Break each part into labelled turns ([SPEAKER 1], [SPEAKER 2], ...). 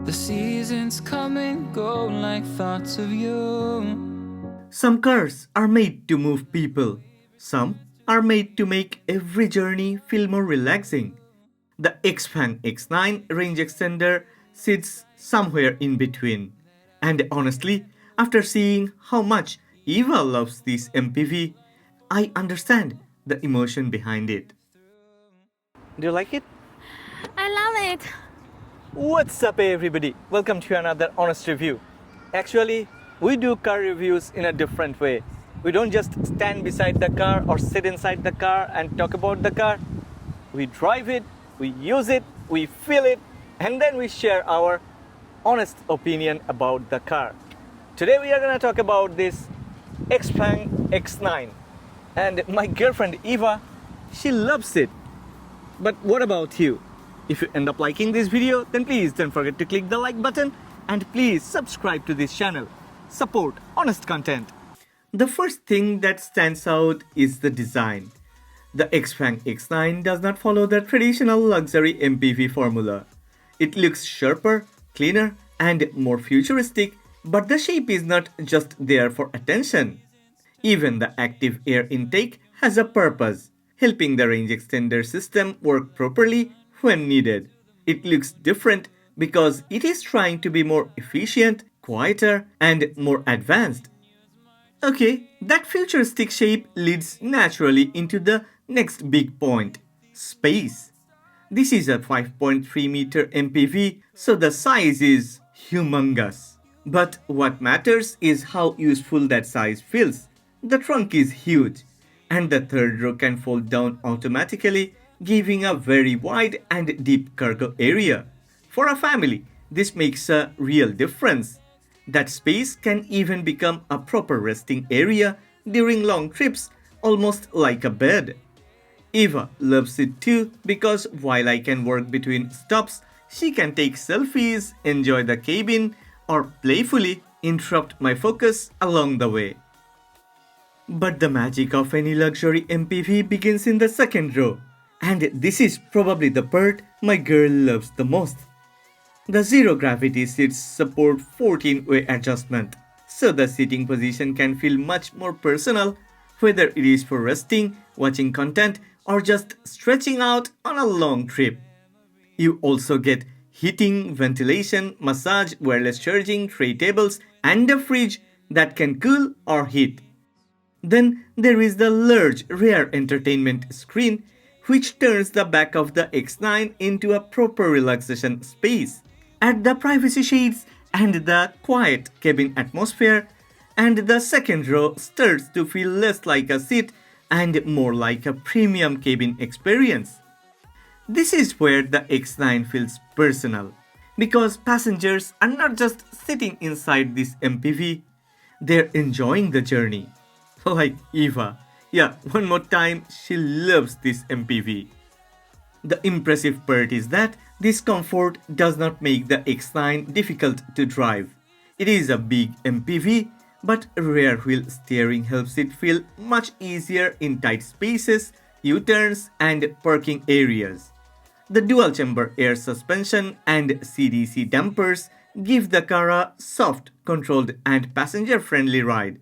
[SPEAKER 1] The seasons come and go like thoughts of you.
[SPEAKER 2] Some cars are made to move people. Some are made to make every journey feel more relaxing. The XPENG X9 range extender sits somewhere in between. And honestly, after seeing how much Eva loves this MPV, I understand the emotion behind it. Do you like it?
[SPEAKER 3] I love it.
[SPEAKER 2] What's up everybody? Welcome to another honest review. Actually, we do car reviews in a different way. We don't just stand beside the car or sit inside the car and talk about the car. We drive it, we use it, we feel it, and then we share our honest opinion about the car. Today we are going to talk about this XPENG X9. And my girlfriend Eva, she loves it. But what about you? If you end up liking this video, then please don't forget to click the like button and please subscribe to this channel. Support honest content. The first thing that stands out is the design. The XPENG X9 does not follow the traditional luxury MPV formula. It looks sharper, cleaner, and more futuristic, but the shape is not just there for attention. Even the active air intake has a purpose, helping the range extender system work properly when needed. It looks different because it is trying to be more efficient, quieter, and more advanced. Okay, that futuristic shape leads naturally into the next big point: space. This is a 5.3 meter MPV, so the size is humongous. But what matters is how useful that size feels. The trunk is huge, and the third row can fold down automatically, giving a very wide and deep cargo area. For a family, this makes a real difference. That space can even become a proper resting area during long trips, almost like a bed. Eva loves it too because while I can work between stops, she can take selfies, enjoy the cabin, or playfully interrupt my focus along the way. But the magic of any luxury MPV begins in the second row. And this is probably the part my girl loves the most. The zero gravity seats support 14-way adjustment, so the seating position can feel much more personal, whether it is for resting, watching content, or just stretching out on a long trip. You also get heating, ventilation, massage, wireless charging, tray tables, and a fridge that can cool or heat. Then there is the large rear entertainment screen, which turns the back of the X9 into a proper relaxation space. Add the privacy shades and the quiet cabin atmosphere, and the second row starts to feel less like a seat and more like a premium cabin experience. This is where the X9 feels personal, because passengers are not just sitting inside this MPV, they're enjoying the journey. Like Eva. Yeah, one more time, she loves this MPV. The impressive part is that this comfort does not make the X9 difficult to drive. It is a big MPV, but rear wheel steering helps it feel much easier in tight spaces, U-turns, and parking areas. The dual chamber air suspension and CDC dampers give the car a soft, controlled, and passenger-friendly ride.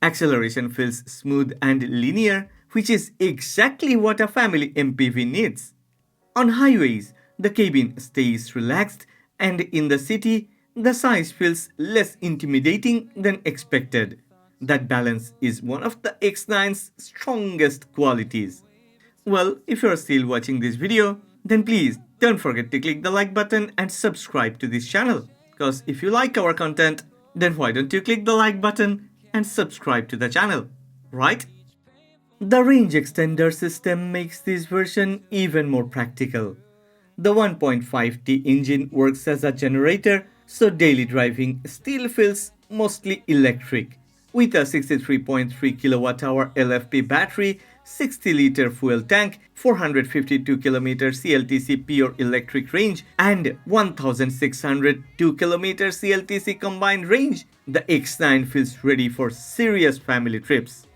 [SPEAKER 2] Acceleration feels smooth and linear, which is exactly what a family MPV needs. On highways, the cabin stays relaxed, and in the city, the size feels less intimidating than expected. That balance is one of the X9's strongest qualities. Well, if you're still watching this video, then please don't forget to click the like button and subscribe to this channel. Because if you like our content, then why don't you click the like button and subscribe to the channel, right? The range extender system makes this version even more practical. The 1.5T engine works as a generator, so daily driving still feels mostly electric. With a 63.3 kWh LFP battery, 60-liter fuel tank, 452 km CLTC pure electric range, and 1602 km CLTC combined range, the X9 feels ready for serious family trips.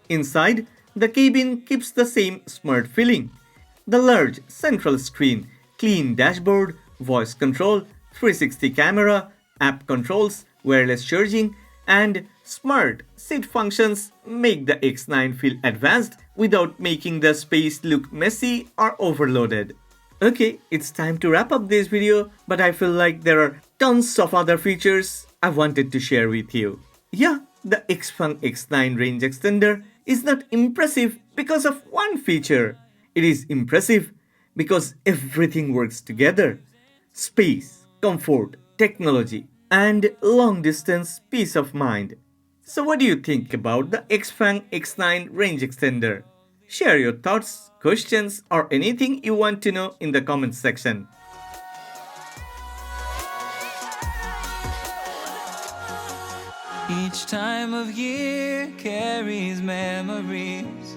[SPEAKER 2] Inside, the cabin keeps the same smart feeling. The large central screen, clean dashboard, voice control, 360 camera, app controls, wireless charging, and smart seat functions make the X9 feel advanced without making the space look messy or overloaded. Okay, it's time to wrap up this video, but I feel like there are tons of other features I wanted to share with you. Yeah, the XPENG X9 range extender is not impressive because of one feature. It is impressive because everything works together. Space, comfort, technology, and long distance peace of mind. So what do you think about the XPENG X9 range extender? Share your thoughts, questions, or anything you want to know in the comments section.
[SPEAKER 1] Each time of year carries memories